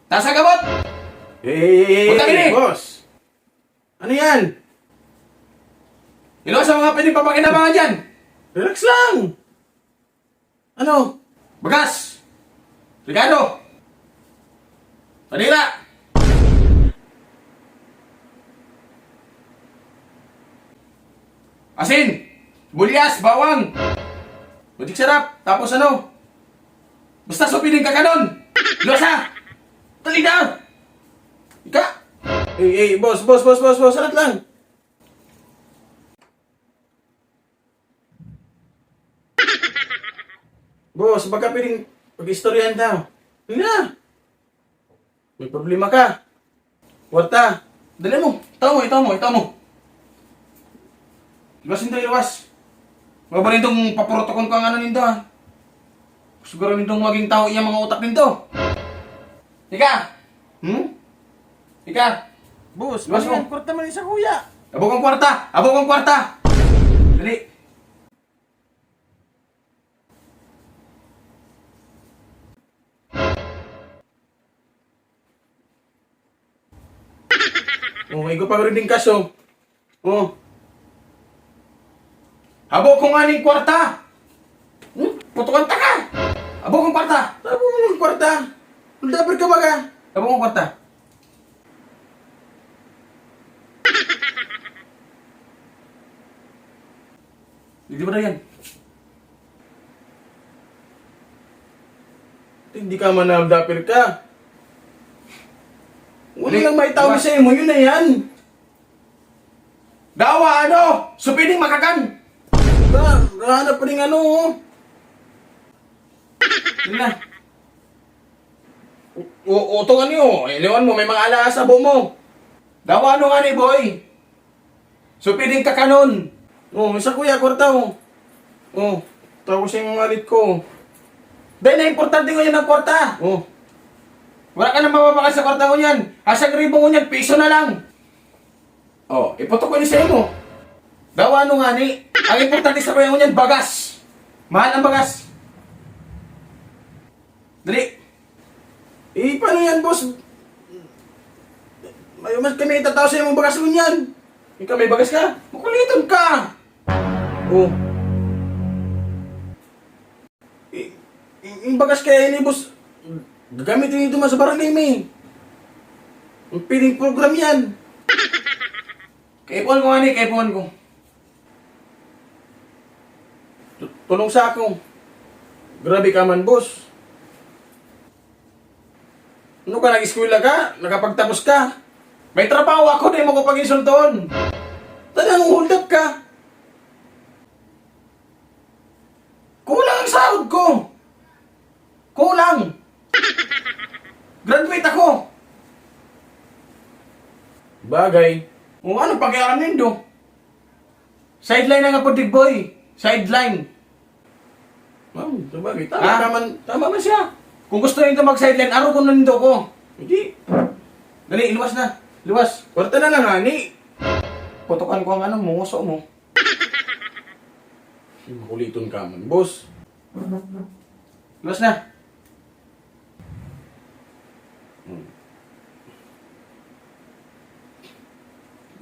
Tasa gamot! Punta gini! Boss! Ano yan? Ilo sa mga pwedeng papakinabangan dyan! Relax lang! Ano? Bagas! Ricardo! Manila! Asin! Bulyas! Bawang! Butik sarap! Tapos ano? Basta supilin ka kanon! Lusa! Tali na! Ika! Boss! Salat lang! Boss, baka pwedeng pag-istoryahan daw. Hindi na! May problema ka. Kwarta. Dali mo! Itaw mo! Iwas nito, iwas! Mga ba nitong paprotokon ko ang ano nito ha? Siguro nitong maging tao iya mga utak nito. Ika! Ika! Boss, Iwas mo. Kwarta man sa kuya. Abog ang kwarta! Abog ang kwarta! Dali! Oh, may pa rin din kaso. Oh. Abog ko nga ning kwarta! Putukan ta ka! Abog ang kwarta! Sabi mo ng kwarta. Dapat ka ba ka? Abog ang kwarta! Hindi ba na yan? Hindi ka manamdapir ka. Wala Hindi. lang may tawag sa'yo mo, yun na yan. Dawa ano! Supiling makakan! Nahanap pa rin ano, oh. Hindi na. Utungan niyo. Iliwan mo, may mga alaas sa buo mo. Dawa ano nga ni boy? Supiling ka kanon! Oh, isa kuya, kwarta, oh. Oh, tapos yung alit ko. Dahil na importante ko yan ang kwarta! Oh, Wala ka na mapapakas sa kwarta ko yan! Asang ribo ko yan, piso na lang! Oh, iputok ko ni sa'yo mo. Dawa ano nga ni? Ang importante sa kaya ko yan, bagas! Mahal ang bagas! Dali! paano yan, boss? May mas kami itataw sa'yo mong bagas mo yan. Ikaw may bagas ka? Makulitan ka! Oh. Yung bagas kaya ini, boss, gagamitin ito man sa barangay, may. Ang piling program yan. Kaipuan ko nga ni, kaipuan ko. Tulong sa ako. Grabe ka man, boss. Ano ka, nag-eskwela ka? Nakapagtapos ka? May trabaho ako, di mo ko pag-insultoon. Talagang hold up ka. Kulang ang sahod ko. Kulang. Graduate ako. Bagay. O ano pakialam nindo? Sideline na nga po, Dig Boy. Sideline. Sabagay. Tama man siya. Kung gusto nindo mag-sideline, araw ko na nindo ko. Hindi. Dali, iluwas na. Iluwas. Kwarta na lang, hani. Putukan ko ang ano, munguso mo. Makuliton ka man, boss. Iluwas na.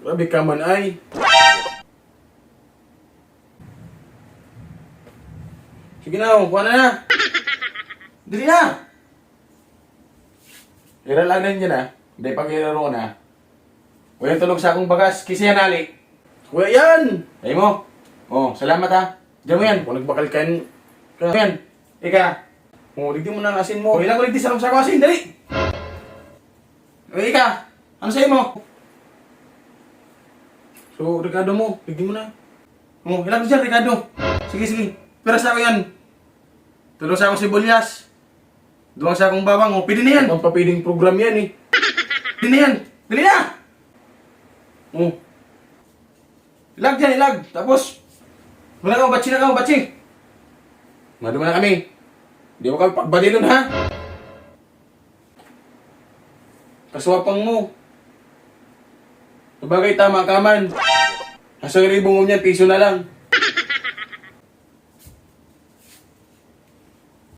Grabe ka man, ay. Sige na, kuha na na. Dali na. Ira lang na yun ha. Hindi pag iraro na. Huwag tulog sa akong bagas. Kisi yan, Ali. Kuya yan! Ay mo. Oh, salamat ha. Diyan mo yan. Kung nagbakal ka yan. Yan. Ika. Oh, ligdi mo na ang asin mo. O, ilang ulit di sarap sa kwasin. Dali. O, Ika. Ano sa'yo mo? So, Ricardo mo, ligdi mo na. O, ilang ko dyan, Ricardo. Sige. Pero sa ako yan. Tulong sa akong sibulyas. Duwang sa akong bawang. O, pwede na yan. Ang papiling program yan eh. Pwede na yan. Dali na. Oh, Ilag dyan, ilag. Tapos, wala ka, batsi na ka, batsi. Maduma na kami. Di mo kami pagbali nun, ha? Kaswapang mo. Sabagay, tama ka man. Asang ribong mo niyan, piso na lang.